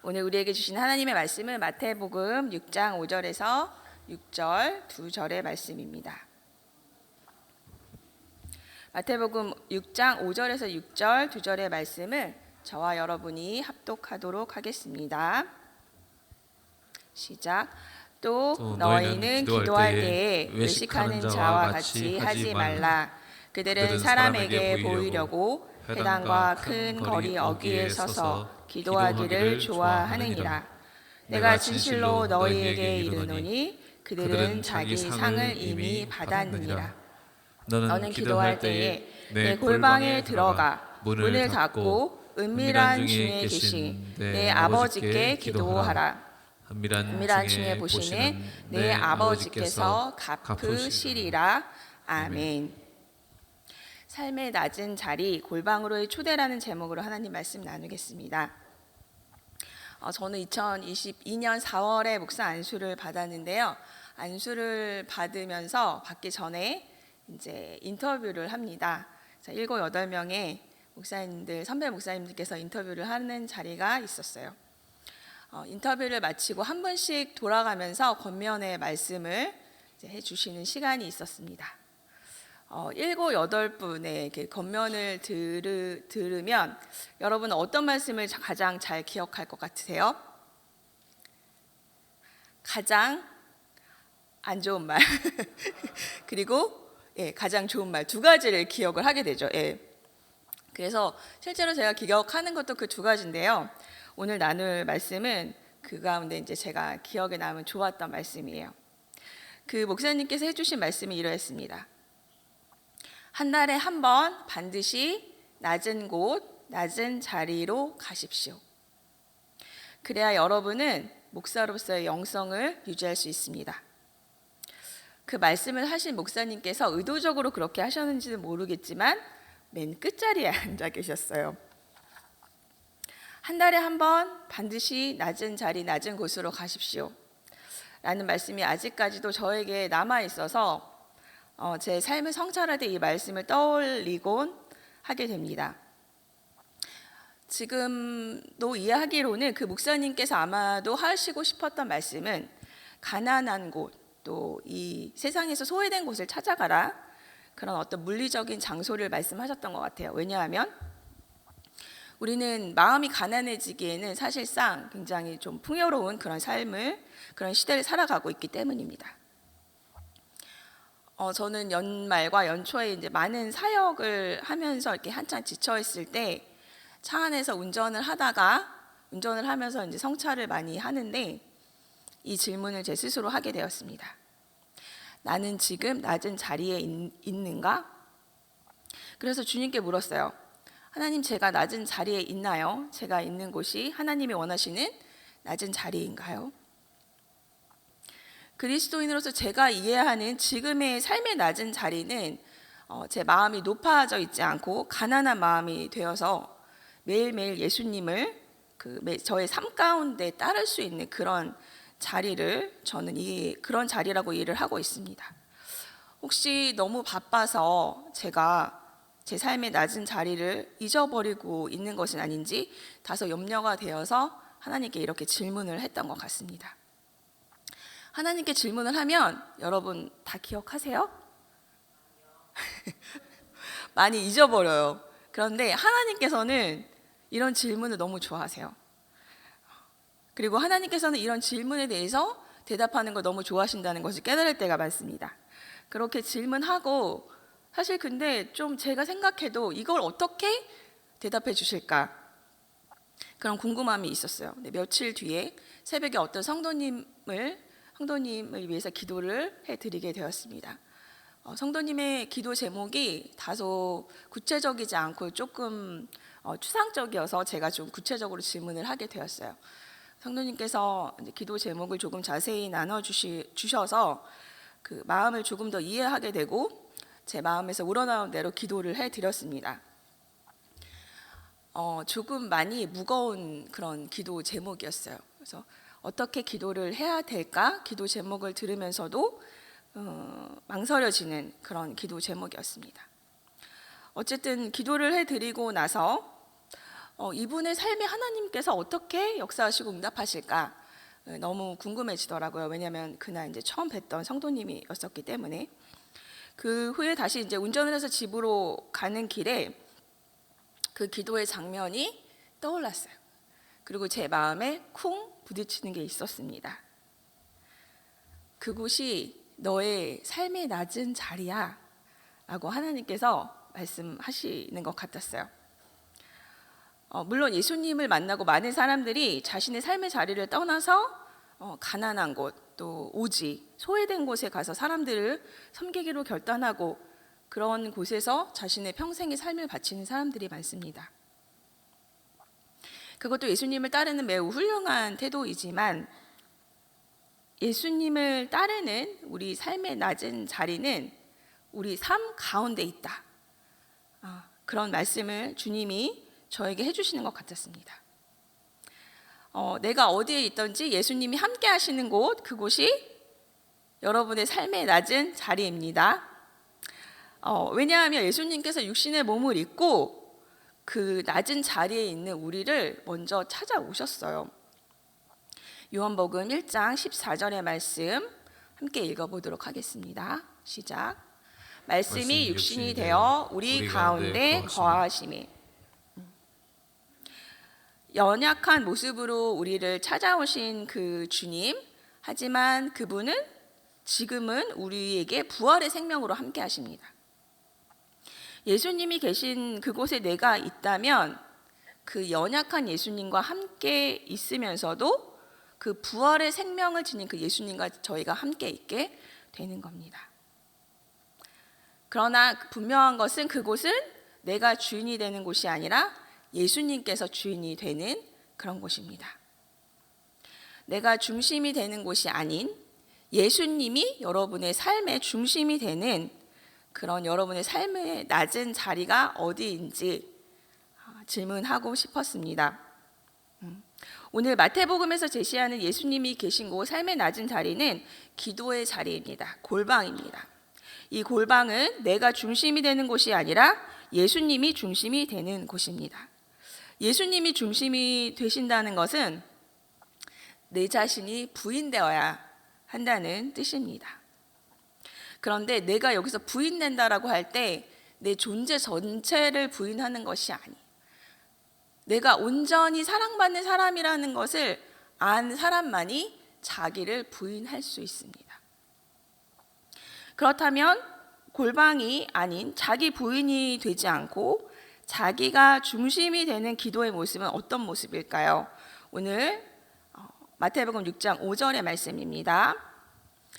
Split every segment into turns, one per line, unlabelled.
오늘 우리에게 주신 하나님의 말씀은 마태복음 6장 5절에서 6절 2절의 말씀입니다. 마태복음 6장 5절에서 6절 2절의 말씀을 저와 여러분이 합독하도록 하겠습니다. 시작. 또 너희는 기도할 때에 외식하는 자와 같이 하지 말라. 그들은 사람에게 보이려고 회당과 큰 거리 어귀에 서서 기도하기를 좋아하느니라. 내가 진실로 너희에게 이르노니 그들은 자기 상을 이미 받았느니라. 너는 기도할 때에 내 골방에 들어가 문을 닫고 은밀한 중에 계신 내 아버지께 기도하라. 은밀한 중에 보시는 내 아버지께서 갚으시리라. 아멘. 삶의 낮은 자리, 골방으로의 초대라는 제목으로 하나님 말씀 나누겠습니다. 저는 2022년 4월에 목사 안수를 받았는데요. 안수를 받기 전에 이제 인터뷰를 합니다. 7, 8명의 목사님들, 선배 목사님들께서 인터뷰를 하는 자리가 있었어요. 인터뷰를 마치고 한 분씩 돌아가면서 권면의 말씀을 이제 해주시는 시간이 있었습니다. 7, 8분의 권면을 들으면 여러분 어떤 말씀을 가장 잘 기억할 것 같으세요? 가장 안 좋은 말 그리고 가장 좋은 말 두 가지를 기억을 하게 되죠. 그래서 실제로 제가 기억하는 것도 그 두 가지인데요. 오늘 나눌 말씀은 그 가운데 이제 제가 기억에 남은 좋았던 말씀이에요. 그 목사님께서 해주신 말씀이 이러했습니다. 한 달에 한 번 반드시 낮은 곳, 낮은 자리로 가십시오. 그래야 여러분은 목사로서의 영성을 유지할 수 있습니다. 그 말씀을 하신 목사님께서 의도적으로 그렇게 하셨는지는 모르겠지만 맨 끝자리에 앉아 계셨어요. 한 달에 한 번 반드시 낮은 자리, 낮은 곳으로 가십시오. 라는 말씀이 아직까지도 저에게 남아 있어서 제 삶을 성찰할 때 이 말씀을 떠올리곤 하게 됩니다. 지금도 이해하기로는 그 목사님께서 아마도 하시고 싶었던 말씀은 가난한 곳, 또 이 세상에서 소외된 곳을 찾아가라, 그런 어떤 물리적인 장소를 말씀하셨던 것 같아요. 왜냐하면 우리는 마음이 가난해지기에는 사실상 굉장히 좀 풍요로운 그런 그런 시대를 살아가고 있기 때문입니다. 저는 연말과 연초에 이제 많은 사역을 하면서 이렇게 한창 지쳐 있을 때 차 안에서 운전을 하면서 이제 성찰을 많이 하는데 이 질문을 제 스스로 하게 되었습니다. 나는 지금 낮은 자리에 있는가? 그래서 주님께 물었어요. 하나님, 제가 낮은 자리에 있나요? 제가 있는 곳이 하나님이 원하시는 낮은 자리인가요? 그리스도인으로서 제가 이해하는 지금의 삶의 낮은 자리는 제 마음이 높아져 있지 않고 가난한 마음이 되어서 매일매일 예수님을 저의 삶 가운데 따를 수 있는 그런 자리를 저는 그런 자리라고 이해를 하고 있습니다. 혹시 너무 바빠서 제가 제 삶의 낮은 자리를 잊어버리고 있는 것은 아닌지 다소 염려가 되어서 하나님께 이렇게 질문을 했던 것 같습니다. 하나님께 질문을 하면 여러분 다 기억하세요? 많이 잊어버려요. 그런데 하나님께서는 이런 질문을 너무 좋아하세요. 그리고 하나님께서는 이런 질문에 대해서 대답하는 걸 너무 좋아하신다는 것을 깨달을 때가 많습니다. 그렇게 질문하고 사실 근데 좀 제가 생각해도 이걸 어떻게 대답해 주실까? 그런 궁금함이 있었어요. 근데 며칠 뒤에 새벽에 어떤 성도님을 위해서 기도를 해드리게 되었습니다. 성도님의 기도 제목이 다소 구체적이지 않고 조금 추상적이어서 제가 좀 구체적으로 질문을 하게 되었어요. 성도님께서 기도 제목을 조금 자세히 나눠주셔서 그 마음을 조금 더 이해하게 되고 제 마음에서 우러나온 대로 기도를 해드렸습니다. 조금 많이 무거운 그런 기도 제목이었어요. 그래서 어떻게 기도를 해야 될까? 기도 제목을 들으면서도 망설여지는 그런 기도 제목이었습니다. 어쨌든 기도를 해드리고 나서 이분의 삶에 하나님께서 어떻게 역사하시고 응답하실까 너무 궁금해지더라고요. 왜냐하면 그날 이제 처음 뵀던 성도님이었었기 때문에. 그 후에 다시 이제 운전을 해서 집으로 가는 길에 그 기도의 장면이 떠올랐어요. 그리고 제 마음에 쿵 부딪히는 게 있었습니다. 그곳이 너의 삶의 낮은 자리야 라고 하나님께서 말씀하시는 것 같았어요. 물론 예수님을 만나고 많은 사람들이 자신의 삶의 자리를 떠나서 가난한 곳, 또 오지, 소외된 곳에 가서 사람들을 섬기기로 결단하고 그런 곳에서 자신의 평생의 삶을 바치는 사람들이 많습니다. 그것도 예수님을 따르는 매우 훌륭한 태도이지만 예수님을 따르는 우리 삶의 낮은 자리는 우리 삶 가운데 있다. 그런 말씀을 주님이 저에게 해주시는 것 같았습니다. 내가 어디에 있든지 예수님이 함께 하시는 곳, 그곳이 여러분의 삶의 낮은 자리입니다. 왜냐하면 예수님께서 육신의 몸을 입고 그 낮은 자리에 있는 우리를 먼저 찾아오셨어요. 요한복음 1장 14절의 말씀 함께 읽어보도록 하겠습니다. 시작. 말씀이 육신이 되어 우리 가운데 거하심이. 연약한 모습으로 우리를 찾아오신 그 주님, 하지만 그분은 지금은 우리에게 부활의 생명으로 함께 하십니다. 예수님이 계신 그곳에 내가 있다면 그 연약한 예수님과 함께 있으면서도 그 부활의 생명을 지닌 그 예수님과 저희가 함께 있게 되는 겁니다. 그러나 분명한 것은 그곳은 내가 주인이 되는 곳이 아니라 예수님께서 주인이 되는 그런 곳입니다. 내가 중심이 되는 곳이 아닌 예수님이 여러분의 삶의 중심이 되는 그런 여러분의 삶의 낮은 자리가 어디인지 질문하고 싶었습니다. 오늘 마태복음에서 제시하는 예수님이 계신 곳 삶의 낮은 자리는 기도의 자리입니다. 골방입니다. 이 골방은 내가 중심이 되는 곳이 아니라 예수님이 중심이 되는 곳입니다. 예수님이 중심이 되신다는 것은 내 자신이 부인되어야 한다는 뜻입니다. 그런데 내가 여기서 부인된다라고 할 때 내 존재 전체를 부인하는 것이 아니에요. 내가 온전히 사랑받는 사람이라는 것을 안 사람만이 자기를 부인할 수 있습니다. 그렇다면 골방이 아닌 자기 부인이 되지 않고 자기가 중심이 되는 기도의 모습은 어떤 모습일까요? 오늘 마태복음 6장 5절의 말씀입니다.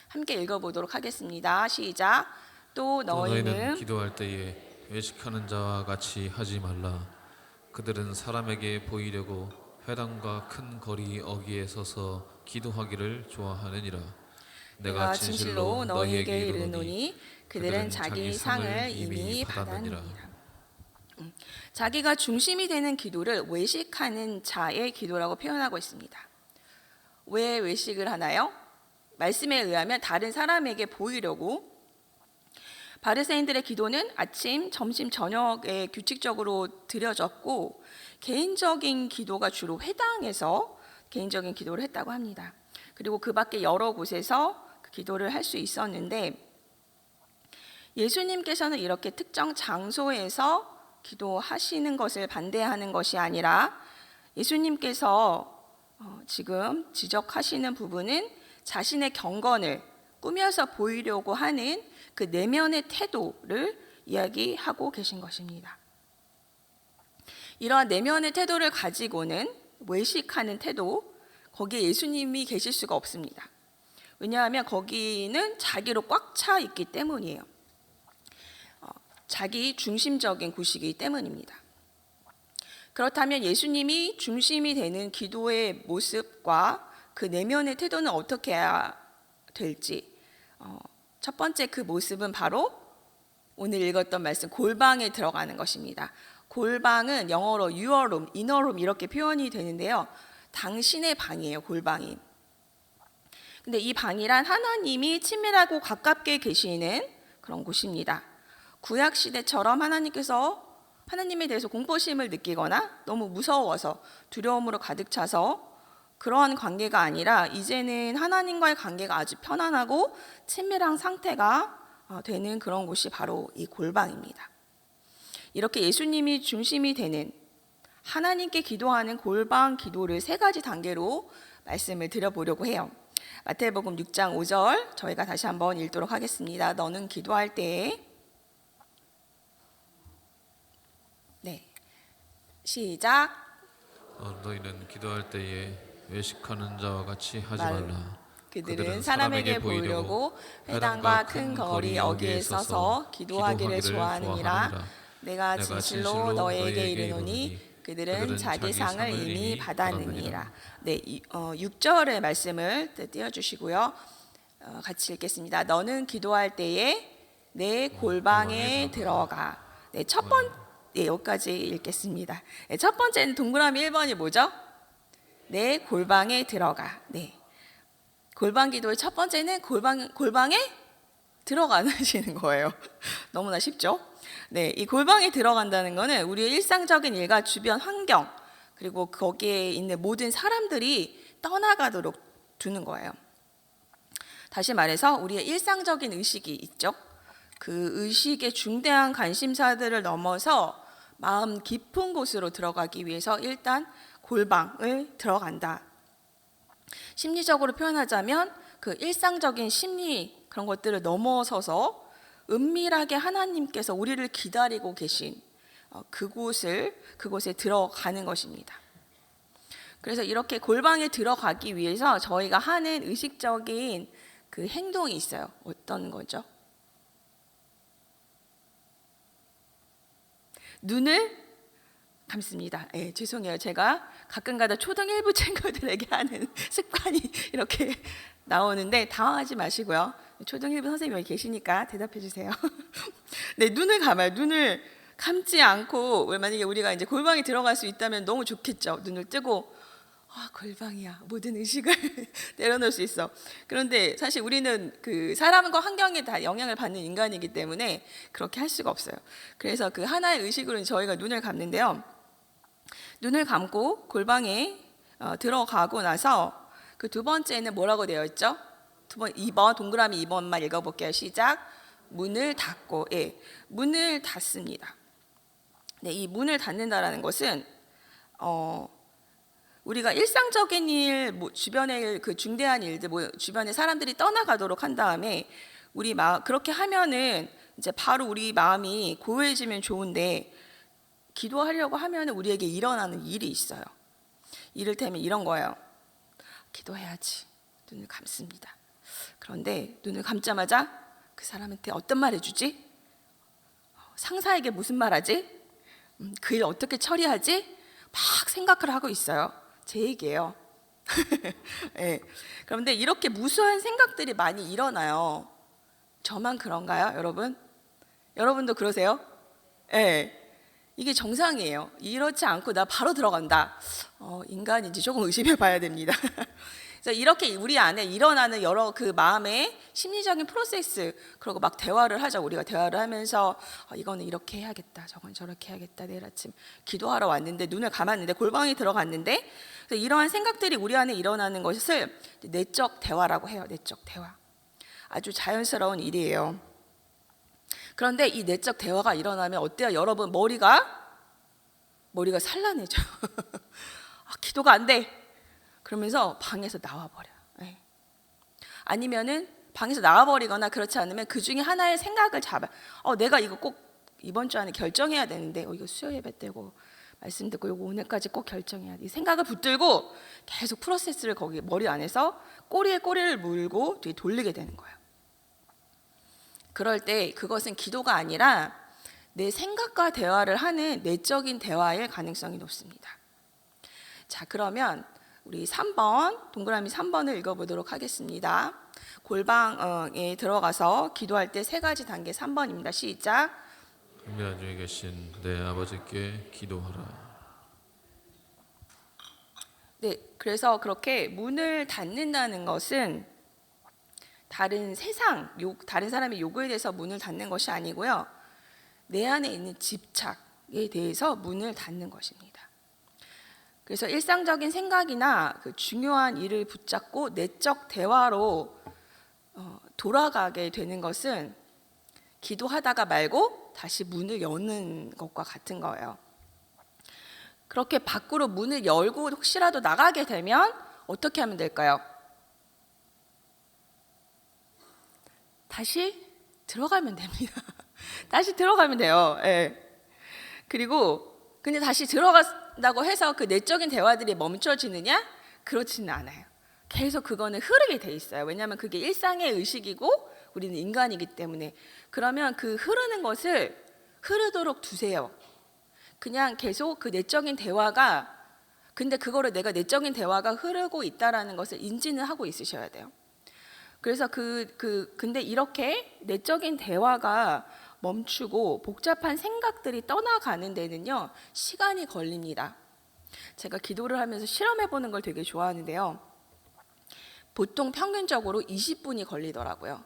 함께 읽어보도록 하겠습니다. 시작. 또 너희는
기도할 때에 외식하는 자와 같이 하지 말라. 그들은 사람에게 보이려고 회당과 큰 거리 어귀에 서서 기도하기를 좋아하느니라. 내가 진실로 너희에게 이르노니 그들은 자기 상을 이미 받았느니라.
자기가 중심이 되는 기도를 외식하는 자의 기도라고 표현하고 있습니다. 왜 외식을 하나요? 말씀에 의하면 다른 사람에게 보이려고. 바리새인들의 기도는 아침, 점심, 저녁에 규칙적으로 드려졌고 개인적인 기도가 주로 회당에서 개인적인 기도를 했다고 합니다. 그리고 그 밖에 여러 곳에서 기도를 할 수 있었는데 예수님께서는 이렇게 특정 장소에서 기도하시는 것을 반대하는 것이 아니라 예수님께서 지금 지적하시는 부분은 자신의 경건을 꾸며서 보이려고 하는 그 내면의 태도를 이야기하고 계신 것입니다. 이러한 내면의 태도를 가지고는 외식하는 태도, 거기에 예수님이 계실 수가 없습니다. 왜냐하면 거기는 자기로 꽉 차 있기 때문이에요. 자기 중심적인 곳이기 때문입니다. 그렇다면 예수님이 중심이 되는 기도의 모습과 그 내면의 태도는 어떻게 해야 될지, 첫 번째 그 모습은 바로 오늘 읽었던 말씀 골방에 들어가는 것입니다. 골방은 영어로 your room, inner room 이렇게 표현이 되는데요. 당신의 방이에요, 골방이. 근데 이 방이란 하나님이 친밀하고 가깝게 계시는 그런 곳입니다. 구약 시대처럼 하나님께서 하나님에 대해서 공포심을 느끼거나 너무 무서워서 두려움으로 가득 차서 그러한 관계가 아니라 이제는 하나님과의 관계가 아주 편안하고 친밀한 상태가 되는 그런 곳이 바로 이 골방입니다. 이렇게 예수님이 중심이 되는 하나님께 기도하는 골방 기도를 세 가지 단계로 말씀을 드려보려고 해요. 마태복음 6장 5절 저희가 다시 한번 읽도록 하겠습니다. 너는 기도할 때에 네, 시작.
너희는 기도할 때에 외식하는 자와 같이 하지
말-
말라.
그들은 사람에게 보이려고 회당과 큰 거리 어귀에 서서 기도하기를 좋아하느니라. 내가 진실로 너에게 이르노니 그들은 자기 상을 이미 받았느니라. 네, 6절의 말씀을 띄워주시고요. 같이 읽겠습니다. 너는 기도할 때에 내 골방에 들어가. 네, 여기까지 읽겠습니다. 네, 첫 번째는 동그라미 1번이 뭐죠? 내 골방에 들어가. 네, 골방 기도의 첫 번째는 골방에 들어가시는 거예요. 너무나 쉽죠? 네, 이 골방에 들어간다는 것은 우리의 일상적인 일과 주변 환경 그리고 거기에 있는 모든 사람들이 떠나가도록 두는 거예요. 다시 말해서 우리의 일상적인 의식이 있죠. 그 의식의 중대한 관심사들을 넘어서 마음 깊은 곳으로 들어가기 위해서 일단 골방을 들어간다. 심리적으로 표현하자면 그 일상적인 심리 그런 것들을 넘어서서 은밀하게 하나님께서 우리를 기다리고 계신 그곳에 들어가는 것입니다. 그래서 이렇게 골방에 들어가기 위해서 저희가 하는 의식적인 그 행동이 있어요. 어떤 거죠? 눈을 감습니다. 예, 죄송해요. 제가 가끔가다 초등 1부 친구들에게 하는 습관이 이렇게 나오는데 당황하지 마시고요. 초등 1부 선생님이 여기 계시니까 대답해 주세요. 네, 눈을 감아요. 눈을 감지 않고 만약에 우리가 이제 골방에 들어갈 수 있다면 너무 좋겠죠. 눈을 뜨고 골방이야. 모든 의식을 내려놓을 수 있어. 그런데 사실 우리는 그 사람과 환경에 다 영향을 받는 인간이기 때문에 그렇게 할 수가 없어요. 그래서 그 하나의 의식으로 저희가 눈을 감는데요. 눈을 감고 골방에 들어가고 나서 그 두 번째는 뭐라고 되어 있죠? 2번 동그라미 2번만 읽어볼게요. 시작. 문을 닫고, 예, 문을 닫습니다. 네, 이 문을 닫는다라는 것은 우리가 일상적인 일, 주변의 그 중대한 일들, 주변에 사람들이 떠나가도록 한 다음에 그렇게 하면은 이제 바로 우리 마음이 고요해지면 좋은데 기도하려고 하면 우리에게 일어나는 일이 있어요. 이를테면 이런 거예요. 기도해야지. 눈을 감습니다. 그런데 눈을 감자마자 그 사람한테 어떤 말 해주지? 상사에게 무슨 말 하지? 그 일 어떻게 처리하지? 막 생각을 하고 있어요. 제 얘기예요. 네. 그런데 이렇게 무수한 생각들이 많이 일어나요. 저만 그런가요, 여러분? 여러분도 그러세요? 네. 이게 정상이에요. 이렇지 않고 나 바로 들어간다. 인간인지 조금 의심해 봐야 됩니다. 그래서 이렇게 우리 안에 일어나는 여러 그 마음의 심리적인 프로세스, 그리고 막 대화를 하죠. 우리가 대화를 하면서 이거는 이렇게 해야겠다, 저건 저렇게 해야겠다. 내일 아침 기도하러 왔는데 눈을 감았는데 골방에 들어갔는데, 그래서 이러한 생각들이 우리 안에 일어나는 것을 내적 대화라고 해요. 내적 대화. 아주 자연스러운 일이에요. 그런데 이 내적 대화가 일어나면 어때요? 여러분 머리가 산란해져. 기도가 안 돼. 그러면서 방에서 나와버려. 네. 아니면은 방에서 나와버리거나 그렇지 않으면 그 중에 하나의 생각을 잡아. 내가 이거 꼭 이번 주 안에 결정해야 되는데 이거 수요 예배 때고 말씀 듣고 이거 오늘까지 꼭 결정해야 돼. 이 생각을 붙들고 계속 프로세스를 거기 머리 안에서 꼬리에 꼬리를 물고 뒤에 돌리게 되는 거예요. 그럴 때 그것은 기도가 아니라 내 생각과 대화를 하는 내적인 대화일 가능성이 높습니다. 자, 그러면 우리 3번, 동그라미 3번을 읽어보도록 하겠습니다. 골방에 들어가서 기도할 때 세 가지 단계 3번입니다. 시작.
은밀한 중에 계신 내 아버지께 기도하라.
네, 그래서 그렇게 문을 닫는다는 것은 다른 사람의 요구에 대해서 문을 닫는 것이 아니고요. 내 안에 있는 집착, 대해서 문을 닫는 것입니다. 그래서 일상적인 생각이나 그 중요한 일을 붙잡고 내적 대화로 돌아가게 되는 것은 기도하다가 말고 다시 문을 여는 것과 같은 거예요. 그렇게 밖으로 문을 열고 혹시라도 나가게 되면 어떻게 하면 될까요? 다시 들어가면 됩니다. 다시 들어가면 돼요. 예. 그리고 근데 다시 들어간다고 해서 그 내적인 대화들이 멈춰지느냐? 그렇지는 않아요. 계속 그거는 흐르게 돼 있어요. 왜냐하면 그게 일상의 의식이고 우리는 인간이기 때문에. 그러면 그 흐르는 것을 흐르도록 두세요. 그냥 계속 그 내적인 대화가, 근데 그거를 내가 내적인 대화가 흐르고 있다라는 것을 인지는 하고 있으셔야 돼요. 그래서 근데 이렇게 내적인 대화가 멈추고 복잡한 생각들이 떠나가는 데는요, 시간이 걸립니다. 제가 기도를 하면서 실험해 보는 걸 되게 좋아하는데요. 보통 평균적으로 20분이 걸리더라고요.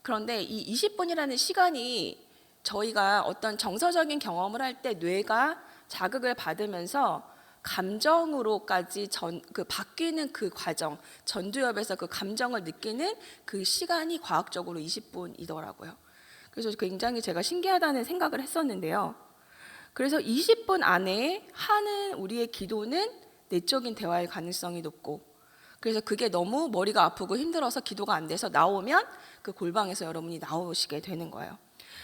그런데 이 20분이라는 시간이 저희가 어떤 정서적인 경험을 할 때 뇌가 자극을 받으면서 감정으로까지 바뀌는 그 과정, 전두엽에서 그 감정을 느끼는 그 시간이 과학적으로 20분이더라고요. 그래서 굉장히 제가 신기하다는 생각을 했었는데요. 그래서 20분 안에 하는 우리의 기도는 내적인 대화의 가능성이 높고, 그래서 그게 너무 머리가 아프고 힘들어서 기도가 안 돼서 나오면 그 골방에서 여러분이 나오시게 되는 거예요.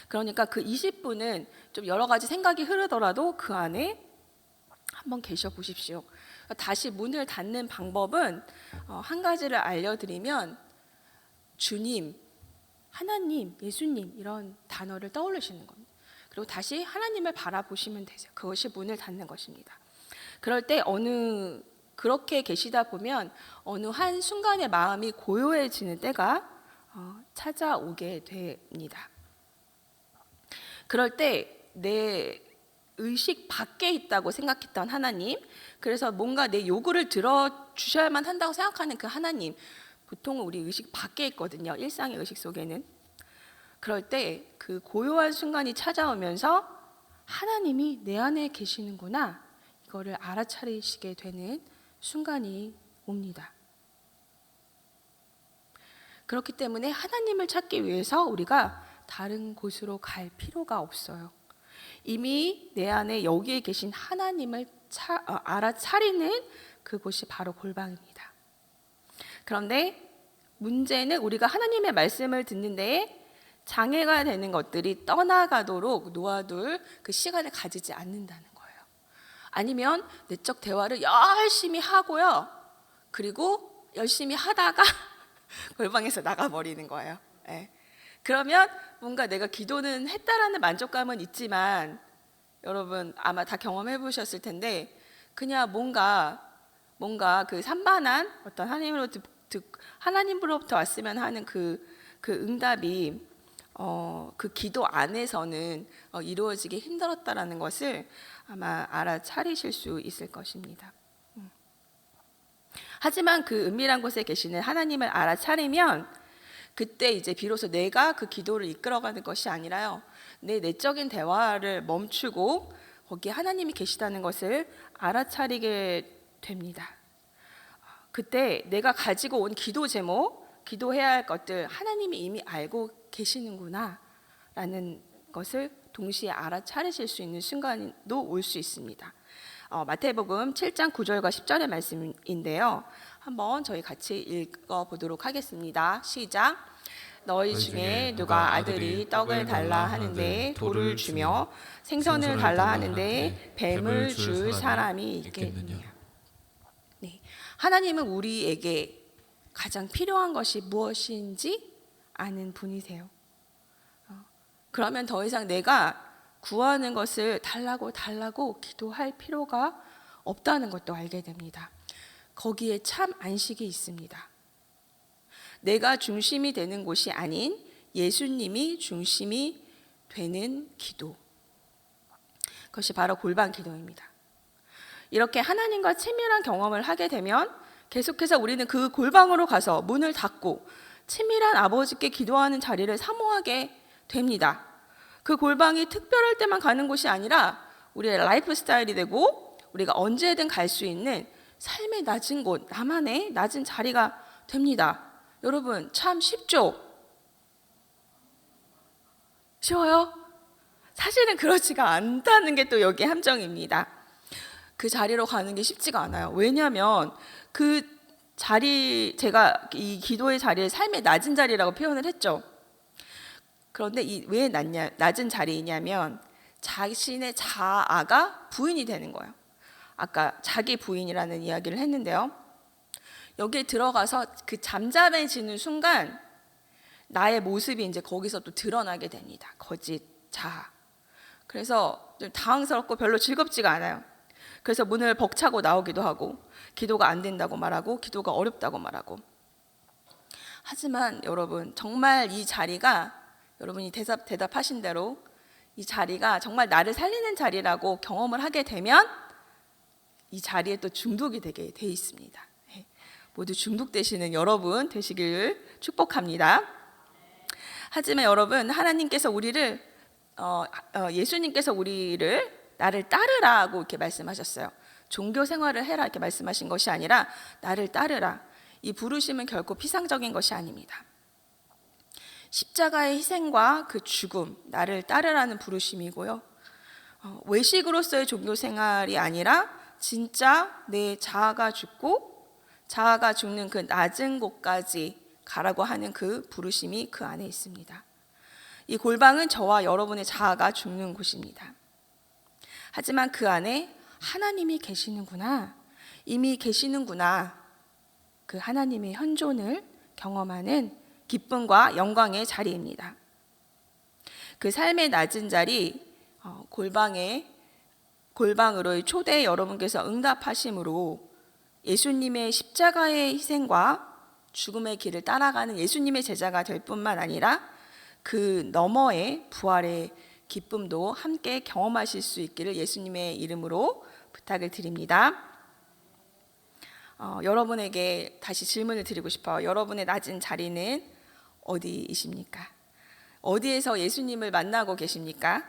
그러니까 그 20분은 좀 여러 가지 생각이 흐르더라도 그 안에 한번 계셔 보십시오. 다시 문을 닫는 방법은 한 가지를 알려드리면 주님, 하나님, 예수님 이런 단어를 떠올리시는 겁니다. 그리고 다시 하나님을 바라보시면 되죠. 그것이 문을 닫는 것입니다. 그럴 때 그렇게 계시다 보면 어느 한 순간에 마음이 고요해지는 때가 찾아오게 됩니다. 그럴 때 내 의식 밖에 있다고 생각했던 하나님, 그래서 뭔가 내 요구를 들어주셔야만 한다고 생각하는 그 하나님, 보통은 우리 의식 밖에 있거든요. 일상의 의식 속에는. 그럴 때 그 고요한 순간이 찾아오면서 하나님이 내 안에 계시는구나, 이거를 알아차리시게 되는 순간이 옵니다. 그렇기 때문에 하나님을 찾기 위해서 우리가 다른 곳으로 갈 필요가 없어요. 이미 내 안에 여기에 계신 하나님을 알아차리는 그곳이 바로 골방입니다. 그런데 문제는 우리가 하나님의 말씀을 듣는 데에 장애가 되는 것들이 떠나가도록 놓아둘 그 시간을 가지지 않는다는 거예요. 아니면 내적 대화를 열심히 하고요, 그리고 열심히 하다가 골방에서 나가버리는 거예요. 네. 그러면 뭔가 내가 기도는 했다라는 만족감은 있지만, 여러분 아마 다 경험해 보셨을 텐데 그냥 뭔가 그 산만한 어떤 하나님으로부터 왔으면 하는 그 응답이 그 기도 안에서는 이루어지기 힘들었다라는 것을 아마 알아차리실 수 있을 것입니다. 하지만 그 은밀한 곳에 계시는 하나님을 알아차리면 그때 이제 비로소 내가 그 기도를 이끌어가는 것이 아니라요, 내 내적인 대화를 멈추고 거기에 하나님이 계시다는 것을 알아차리게 됩니다. 그때 내가 가지고 온 기도 제목, 기도해야 할 것들 하나님이 이미 알고 계시는구나 라는 것을 동시에 알아차리실 수 있는 순간도 올 수 있습니다. 마태복음 7장 9절과 10절의 말씀인데요, 한번 저희 같이 읽어보도록 하겠습니다. 시작. 너희 중에 누가 아들이 떡을 달라 하는데 돌을 주며 생선을 달라 하는데 뱀을 줄 사람이 있겠느냐. 네, 하나님은 우리에게 가장 필요한 것이 무엇인지 아는 분이세요. 그러면 더 이상 내가 구하는 것을 달라고 기도할 필요가 없다는 것도 알게 됩니다. 거기에 참 안식이 있습니다. 내가 중심이 되는 곳이 아닌 예수님이 중심이 되는 기도, 그것이 바로 골방 기도입니다. 이렇게 하나님과 친밀한 경험을 하게 되면 계속해서 우리는 그 골방으로 가서 문을 닫고 친밀한 아버지께 기도하는 자리를 사모하게 됩니다. 그 골방이 특별할 때만 가는 곳이 아니라 우리의 라이프 스타일이 되고 우리가 언제든 갈 수 있는 삶의 낮은 곳, 나만의 낮은 자리가 됩니다. 여러분 참 쉽죠? 쉬워요? 사실은 그렇지가 않다는 게 또 여기 함정입니다. 그 자리로 가는 게 쉽지가 않아요. 왜냐하면 그 자리, 제가 이 기도의 자리를 삶의 낮은 자리라고 표현을 했죠. 그런데 왜 낮은 자리이냐면 자신의 자아가 부인이 되는 거예요. 아까 자기 부인이라는 이야기를 했는데요. 여기에 들어가서 그 잠잠해지는 순간 나의 모습이 이제 거기서 또 드러나게 됩니다. 거짓 자아. 그래서 좀 당황스럽고 별로 즐겁지가 않아요. 그래서 문을 벅차고 나오기도 하고 기도가 안 된다고 말하고 기도가 어렵다고 말하고. 하지만 여러분 정말 이 자리가 여러분이 대답하신 대로 이 자리가 정말 나를 살리는 자리라고 경험을 하게 되면 이 자리에 또 중독이 되게 돼 있습니다. 모두 중독되시는 여러분 되시길 축복합니다. 하지만 여러분 하나님께서 우리를 예수님께서 우리를 나를 따르라고 이렇게 말씀하셨어요. 종교 생활을 해라 이렇게 말씀하신 것이 아니라 나를 따르라. 이 부르심은 결코 피상적인 것이 아닙니다. 십자가의 희생과 그 죽음, 나를 따르라는 부르심이고요. 외식으로서의 종교 생활이 아니라 진짜 내 자아가 죽고 자아가 죽는 그 낮은 곳까지 가라고 하는 그 부르심이 그 안에 있습니다. 이 골방은 저와 여러분의 자아가 죽는 곳입니다. 하지만 그 안에 하나님이 계시는구나, 이미 계시는구나, 그 하나님의 현존을 경험하는 기쁨과 영광의 자리입니다. 그 삶의 낮은 자리, 골방으로의 초대에 여러분께서 응답하심으로 예수님의 십자가의 희생과 죽음의 길을 따라가는 예수님의 제자가 될 뿐만 아니라 그 너머의 부활의 기쁨도 함께 경험하실 수 있기를 예수님의 이름으로 부탁을 드립니다. 여러분에게 다시 질문을 드리고 싶어요. 여러분의 낮은 자리는 어디이십니까? 어디에서 예수님을 만나고 계십니까?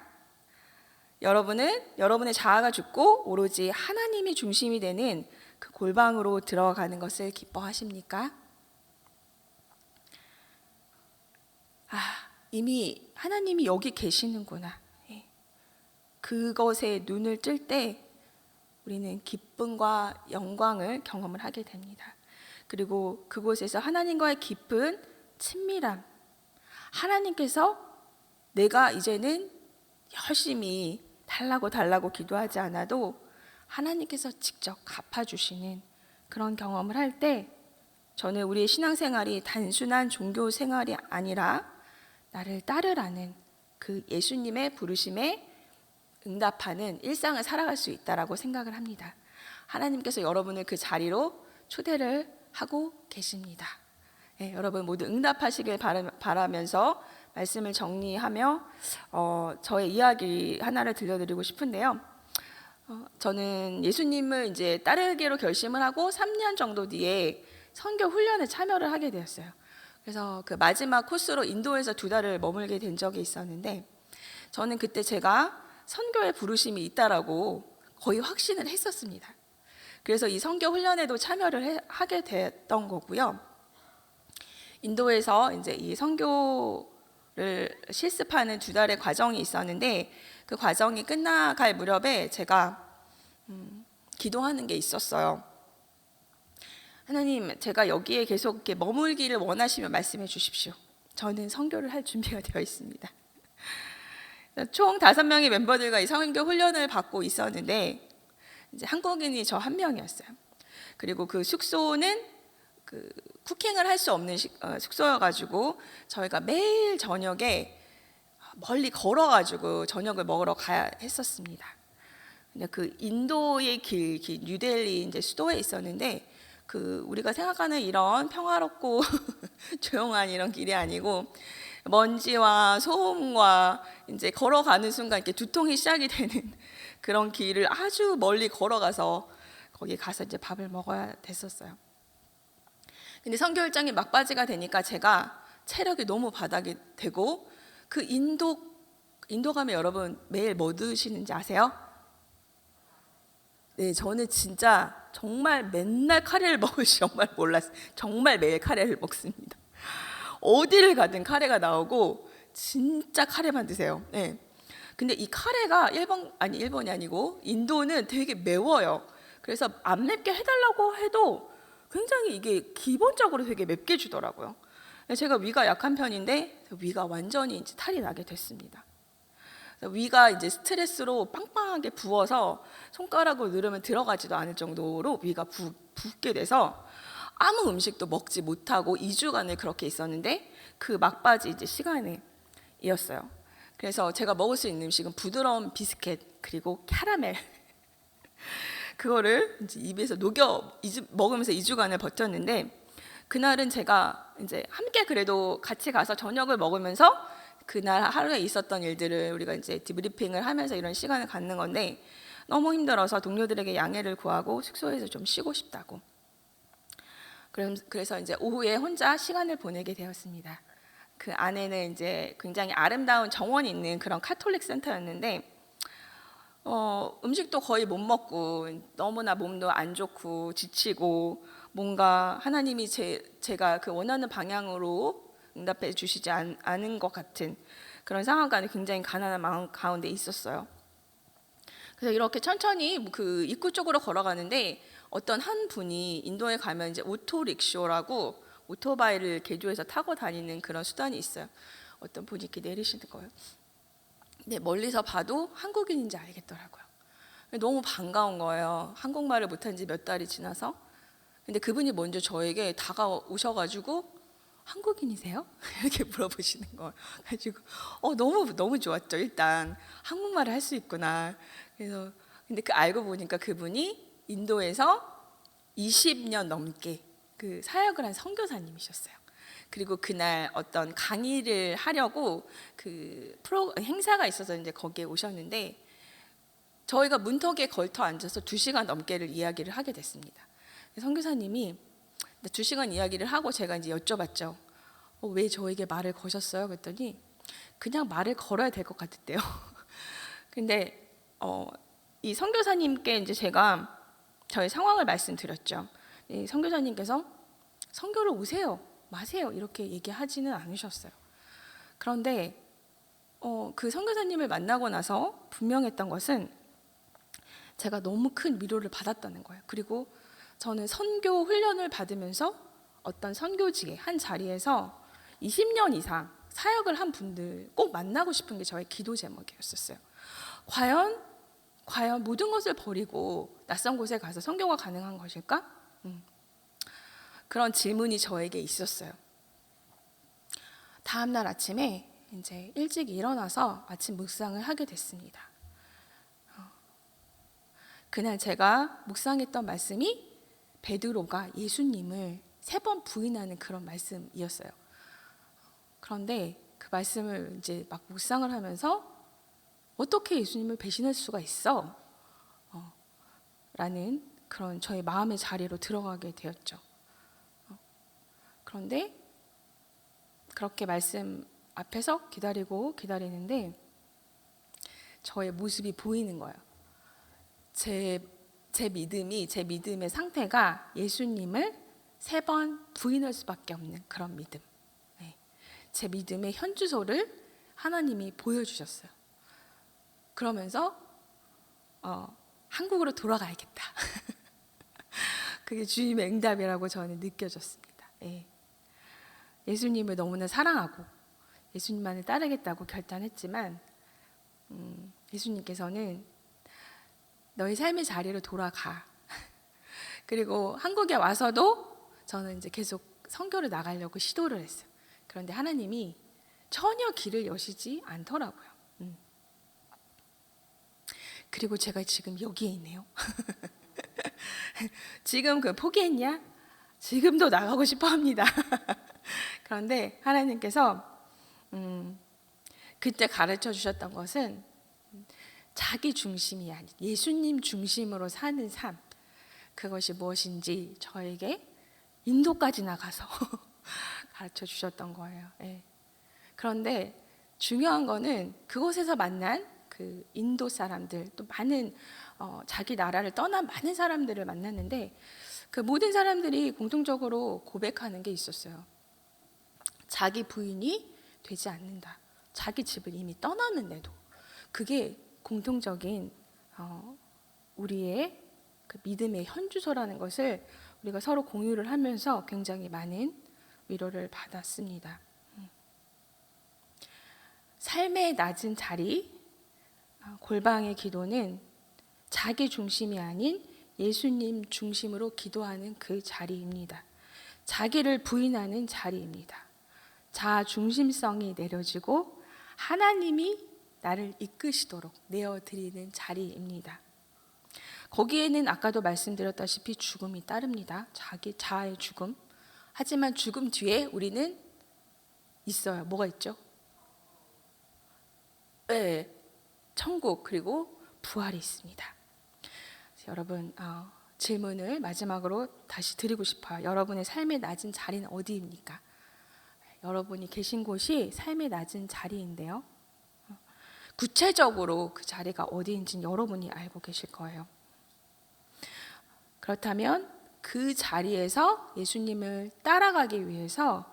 여러분은 여러분의 자아가 죽고 오로지 하나님이 중심이 되는 그 골방으로 들어가는 것을 기뻐하십니까? 이미 하나님이 여기 계시는구나. 그것에 눈을 뜰 때 우리는 기쁨과 영광을 경험을 하게 됩니다. 그리고 그곳에서 하나님과의 깊은 친밀함, 하나님께서 내가 이제는 열심히 달라고 기도하지 않아도 하나님께서 직접 갚아주시는 그런 경험을 할 때 저는 우리의 신앙생활이 단순한 종교 생활이 아니라 나를 따르라는 그 예수님의 부르심에 응답하는 일상을 살아갈 수 있다라고 생각을 합니다. 하나님께서 여러분을 그 자리로 초대를 하고 계십니다. 여러분 모두 응답하시길 바라면서 말씀을 정리하며 저의 이야기 하나를 들려드리고 싶은데요. 저는 예수님을 이제 따르기로 결심을 하고 3년 정도 뒤에 선교 훈련에 참여를 하게 되었어요. 그래서 그 마지막 코스로 인도에서 2달을 머물게 된 적이 있었는데 저는 그때 제가 선교의 부르심이 있다라고 거의 확신을 했었습니다. 그래서 이 선교 훈련에도 참여를 하게 됐던 거고요. 인도에서 이제 이 선교를 실습하는 2달의 과정이 있었는데 그 과정이 끝나갈 무렵에 제가 기도하는 게 있었어요. 하나님, 제가 여기에 계속 이렇게 머물기를 원하시면 말씀해 주십시오. 저는 선교를 할 준비가 되어 있습니다. 총 5명의 멤버들과 이 선교 훈련을 받고 있었는데 이제 한국인이 저 1명이었어요. 그리고 그 숙소는 그 쿠킹을 할 수 없는 숙소여가지고 저희가 매일 저녁에 멀리 걸어가지고 저녁을 먹으러 가야 했었습니다. 근데 그 인도의 길, 뉴델리 이제 수도에 있었는데 그 우리가 생각하는 이런 평화롭고 조용한 이런 길이 아니고 먼지와 소음과 이제 걸어가는 순간 이렇게 두통이 시작이 되는 그런 길을 아주 멀리 걸어가서 거기 가서 이제 밥을 먹어야 됐었어요. 근데 선교 일정이 막바지가 되니까 제가 체력이 너무 바닥이 되고 그 인도 가면 여러분 매일 뭐 드시는지 아세요? 네, 저는 진짜 정말 맨날 카레를 먹을 줄 정말 몰랐어요. 정말 매일 카레를 먹습니다. 어디를 가든 카레가 나오고 진짜 카레만 드세요. 네. 근데 이 카레가 일본이 아니고 인도는 되게 매워요. 그래서 안 맵게 해달라고 해도 굉장히 이게 기본적으로 되게 맵게 주더라고요. 제가 위가 약한 편인데 위가 완전히 이제 탈이 나게 됐습니다. 위가 이제 스트레스로 빵빵하게 부어서 손가락으로 누르면 들어가지도 않을 정도로 위가 붓게 돼서 아무 음식도 먹지 못하고 2주간을 그렇게 있었는데 그 막바지 이제 시간이었어요. 그래서 제가 먹을 수 있는 음식은 부드러운 비스켓 그리고 캐러멜 그거를 이제 입에서 먹으면서 2주간을 버텼는데 그날은 제가 이제 함께 그래도 같이 가서 저녁을 먹으면서 그날 하루에 있었던 일들을 우리가 이제 디브리핑을 하면서 이런 시간을 갖는 건데 너무 힘들어서 동료들에게 양해를 구하고 숙소에서 좀 쉬고 싶다고. 그래서 이제 오후에 혼자 시간을 보내게 되었습니다. 그 안에는 이제 굉장히 아름다운 정원이 있는 그런 카톨릭 센터였는데 음식도 거의 못 먹고 너무나 몸도 안 좋고 지치고 뭔가 하나님이 제가 그 원하는 방향으로 응답해 주시지 않은 것 같은 그런 상황과 굉장히 가난한 마음 가운데 있었어요. 그래서 이렇게 천천히 그 입구 쪽으로 걸어가는데 어떤 한 분이 인도에 가면 이제 오토릭쇼라고 오토바이를 개조해서 타고 다니는 그런 수단이 있어요. 어떤 분이 이렇게 내리시는 거예요. 근데 멀리서 봐도 한국인인지 알겠더라고요. 너무 반가운 거예요. 한국말을 못한 지 몇 달이 지나서. 근데 그분이 먼저 저에게 다가오셔가지고 한국인이세요? 이렇게 물어보시는 거예요. 가지고 너무 좋았죠. 일단 한국말을 할 수 있구나. 그래서 근데 알고 보니까 그분이 인도에서 20년 넘게 그 사역을 한 선교사님이셨어요. 그리고 그날 어떤 강의를 하려고 그 행사가 있어서 이제 거기에 오셨는데 저희가 문턱에 걸터 앉아서 2시간 넘게를 이야기를 하게 됐습니다. 선교사님이 2시간 이야기를 하고 제가 이제 여쭤봤죠. 왜 저에게 말을 거셨어요? 그랬더니 그냥 말을 걸어야 될 것 같았대요. 근데 이 선교사님께 이제 제가 저의 상황을 말씀드렸죠. 이 선교사님께서 선교를 오세요, 마세요 이렇게 얘기하지는 않으셨어요. 그런데 그 선교사님을 만나고 나서 분명했던 것은 제가 너무 큰 위로를 받았다는 거예요. 그리고 저는 선교 훈련을 받으면서 어떤 선교지에 한 자리에서 20년 이상 사역을 한 분들 꼭 만나고 싶은 게 저의 기도 제목이었었어요. 과연 모든 것을 버리고 낯선 곳에 가서 선교가 가능한 것일까? 그런 질문이 저에게 있었어요. 다음 날 아침에 이제 일찍 일어나서 아침 묵상을 하게 됐습니다. 그날 제가 묵상했던 말씀이 베드로가 예수님을 3번 부인하는 그런 말씀이었어요. 그런데 그 말씀을 이제 막 묵상을 하면서 어떻게 예수님을 배신할 수가 있어? 라는 그런 저의 마음의 자리로 들어가게 되었죠. 그런데 그렇게 말씀 앞에서 기다리는데 저의 모습이 보이는 거예요. 제 믿음의 상태가 예수님을 3번 부인할 수밖에 없는 그런 믿음. 제 믿음의 현주소를 하나님이 보여주셨어요. 그러면서 한국으로 돌아가야겠다. 그게 주님의 응답이라고 저는 느껴졌습니다. 예수님을 너무나 사랑하고 예수님만을 따르겠다고 결단했지만 예수님께서는 너의 삶의 자리로 돌아가. 그리고 한국에 와서도 저는 이제 계속 선교를 나가려고 시도를 했어요. 그런데 하나님이 전혀 길을 여시지 않더라고요. 그리고 제가 지금 여기에 있네요. 지금 그 포기했냐? 지금도 나가고 싶어 합니다. 그런데 하나님께서 그때 가르쳐 주셨던 것은 자기 중심이 아닌 예수님 중심으로 사는 삶, 그것이 무엇인지 저에게 인도까지 나가서 가르쳐 주셨던 거예요. 그런데 중요한 거는 그곳에서 만난 그 그 인도 사람들, 또 많은 자기 나라를 떠난 많은 사람들을 만났는데 그 모든 사람들이 공통적으로 고백하는 게 있었어요. 자기 부인이 되지 않는다. 자기 집을 이미 떠났는데도 그게 공통적인 우리의 그 믿음의 현주소라는 것을 우리가 서로 공유를 하면서 굉장히 많은 위로를 받았습니다. 삶의 낮은 자리, 골방의 기도는 자기 중심이 아닌 예수님 중심으로 기도하는 그 자리입니다. 자기를 부인하는 자리입니다. 자아 중심성이 내려지고 하나님이 나를 이끄시도록 내어드리는 자리입니다. 거기에는 아까도 말씀드렸다시피 죽음이 따릅니다. 자기 자아의 죽음. 하지만 죽음 뒤에 우리는 있어요. 뭐가 있죠? 네, 천국 그리고 부활이 있습니다. 여러분 질문을 마지막으로 다시 드리고 싶어요. 여러분의 삶의 낮은 자리는 어디입니까? 여러분이 계신 곳이 삶의 낮은 자리인데요. 구체적으로 그 자리가 어디인지는 여러분이 알고 계실 거예요. 그렇다면 그 자리에서 예수님을 따라가기 위해서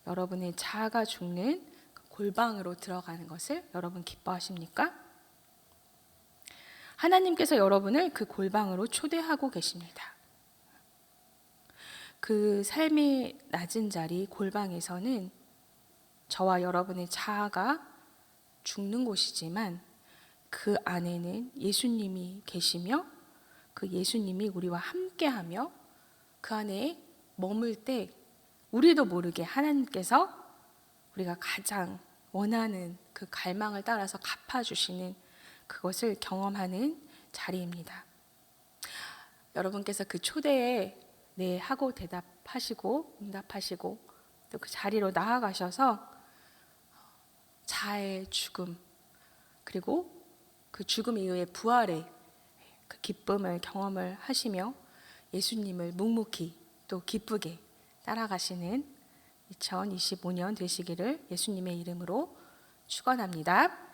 여러분의 자아가 죽는 골방으로 들어가는 것을 여러분 기뻐하십니까? 하나님께서 여러분을 그 골방으로 초대하고 계십니다. 그 삶의 낮은 자리 골방에서는 저와 여러분의 자아가 죽는 곳이지만 그 안에는 예수님이 계시며 그 예수님이 우리와 함께하며 그 안에 머물 때 우리도 모르게 하나님께서 우리가 가장 원하는 그 갈망을 따라서 갚아주시는 그것을 경험하는 자리입니다. 여러분께서 그 초대에 네 하고 대답하시고 응답하시고 또 그 자리로 나아가셔서 자아의 죽음 그리고 그 죽음 이후의 부활의 그 기쁨을 경험을 하시며 예수님을 묵묵히 또 기쁘게 따라가시는 2025년 되시기를 예수님의 이름으로 축원합니다.